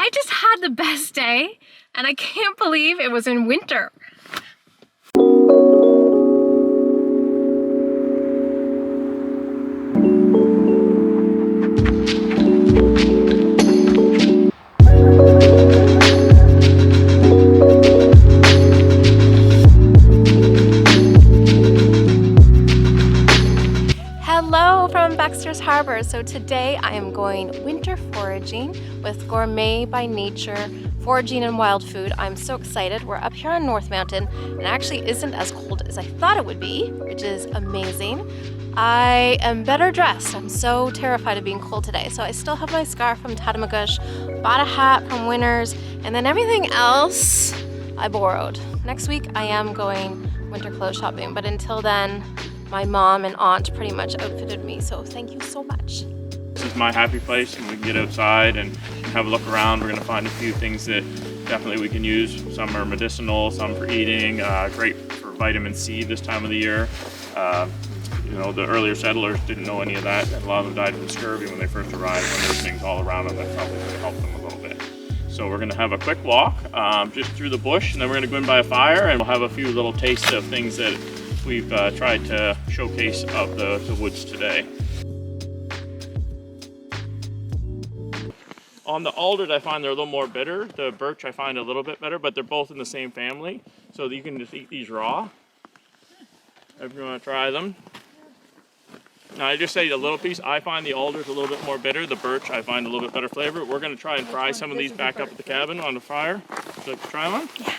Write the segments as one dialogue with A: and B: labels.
A: I just had the best day, and I can't believe it was in winter. Hello from Baxter's Harbour. So today I am going winter foraging with Gourmet by Nature, foraging and wild food. I'm so excited. We're up here on North Mountain and it actually isn't as cold as I thought it would be, which is amazing. I am better dressed. I'm so terrified of being cold today. So I still have my scarf from Tatamagouche, bought a hat from Winners, and then everything else I borrowed. Next week I am going winter clothes shopping, but until then, my mom and aunt pretty much outfitted me, so thank you so much.
B: This is my happy place, and we can get outside and have a look around. We're going to find a few things that definitely we can use. Some are medicinal, some for eating, great for vitamin C this time of the year. You know, the earlier settlers didn't know any of that, and a lot of them died from scurvy when they first arrived, when there were things all around them that probably could help them a little bit. So we're going to have a quick walk just through the bush, and then we're going to go in by a fire, and we'll have a few little tastes of things that we've tried to showcase of the woods today. On the alders, I find they're a little more bitter. The birch I find a little bit better, but they're both in the same family. So you can just eat these raw if you want to try them. Now I just say a little piece. I find the alders a little bit more bitter. The birch I find a little bit better flavor. We're going to try and fry some of these back up at the cabin on the fire. Would you like to try one?
A: Yeah,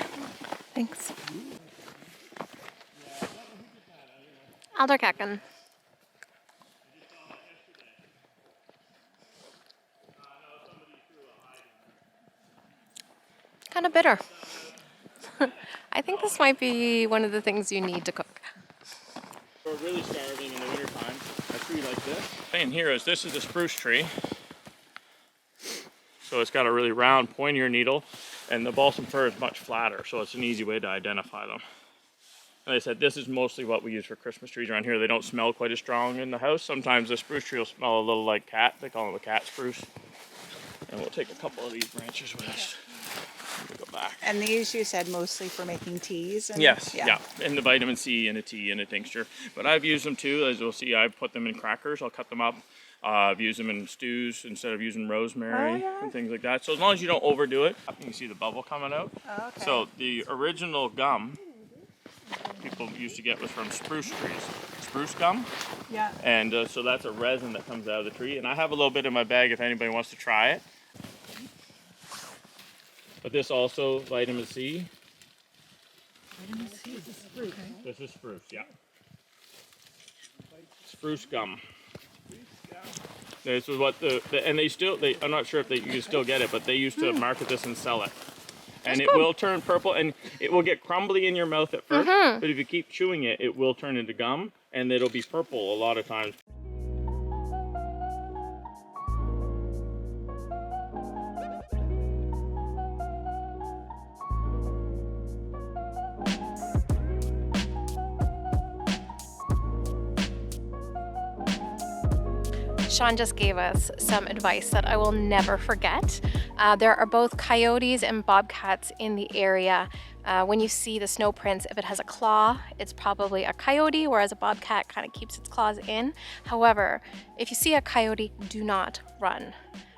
A: thanks. Alder catkin. Kind of bitter. I think this might be one of the things you need to cook.
B: We're really starving in the wintertime. A tree like this. And here is, this is a spruce tree. So it's got a really round, pointier needle, and the balsam fir is much flatter, so it's an easy way to identify them. Like I said, this is mostly what we use for Christmas trees around here. They don't smell quite as strong in the house. Sometimes the spruce tree will smell a little like cat. They call them a cat spruce. And we'll take a couple of these branches with us. We'll go back.
C: And these you said mostly for making teas? And,
B: yes, yeah. And the vitamin C in a tea and a tincture. But I've used them too. As you'll see, I've put them in crackers. I'll cut them up. I've used them in stews instead of using rosemary and things like that. So as long as you don't overdo it, you can see the bubble coming out.
C: Oh, okay.
B: So the original gum people used to get was from spruce trees. Spruce gum.
C: Yeah.
B: And so that's a resin that comes out of the tree. And I have a little bit in my bag if anybody wants to try it. But this also, vitamin C.
C: Vitamin C is spruce. Okay.
B: This is spruce, yeah. Spruce gum. This is what and I'm not sure if you can still get it, but they used to market this and sell it. And it will turn purple, and it will get crumbly in your mouth at first, but if you keep chewing it, it will turn into gum, and it'll be purple a lot of times.
A: Sean just gave us some advice that I will never forget. There are both coyotes and bobcats in the area. When you see the snow prints, if it has a claw, it's probably a coyote, whereas a bobcat kind of keeps its claws in. However, if you see a coyote, do not run,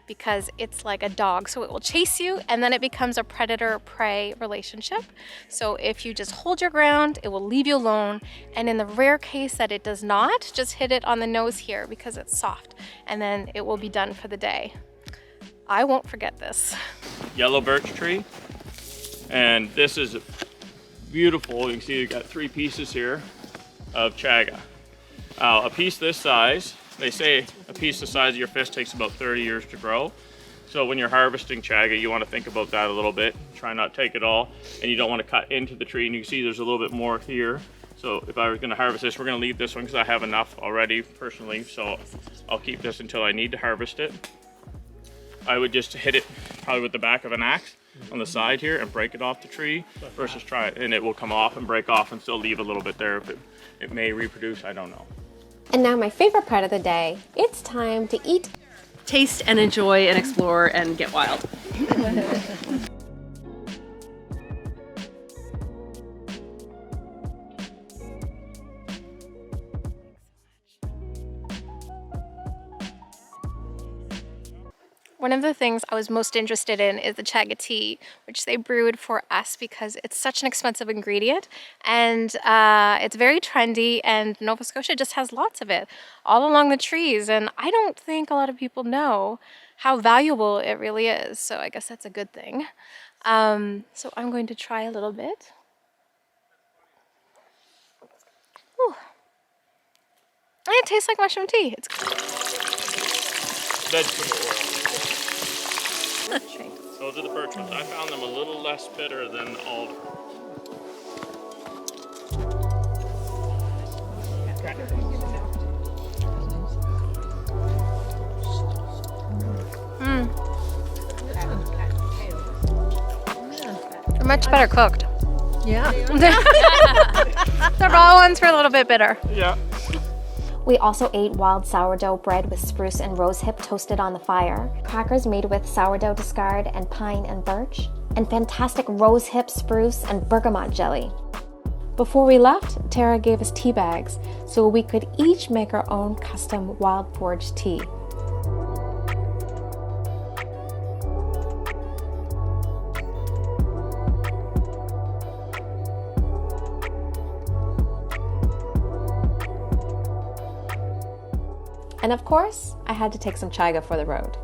A: because it's like a dog, so it will chase you and then it becomes a predator-prey relationship. So if you just hold your ground, it will leave you alone, and in the rare case that it does not, just hit it on the nose here because it's soft, and then it will be done for the day. I won't forget this.
B: Yellow birch tree, and this is beautiful. You can see you've got 3 pieces here of chaga. A piece this size, they say a piece the size of your fist takes about 30 years to grow. So when you're harvesting chaga, you want to think about that a little bit. Try not to take it all, and you don't want to cut into the tree. And you can see there's a little bit more here. So if I was going to harvest this, we're going to leave this one because I have enough already personally. So I'll keep this until I need to harvest it. I would just hit it probably with the back of an axe on the side here and break it off the tree versus try it, and it will come off and break off and still leave a little bit there. If it may reproduce, I don't know.
D: And now my favorite part of the day, it's time to eat,
E: taste and enjoy and explore and get wild.
A: One of the things I was most interested in is the Chaga Tea, which they brewed for us because it's such an expensive ingredient and it's very trendy, and Nova Scotia just has lots of it all along the trees, and I don't think a lot of people know how valuable it really is, so I guess that's a good thing. So I'm going to try a little bit. Ooh. And it tastes like mushroom tea. It's
B: Vegetable oil. Those are the birch ones. I found them a little less bitter than alder.
A: They're much better cooked.
E: Yeah.
A: The raw ones were a little bit bitter.
B: Yeah.
D: We also ate wild sourdough bread with spruce and rosehip toasted on the fire, crackers made with sourdough discard and pine and birch, and fantastic rosehip, spruce, and bergamot jelly. Before we left, Tara gave us tea bags so we could each make our own custom wild forage tea. And of course, I had to take some chaga for the road.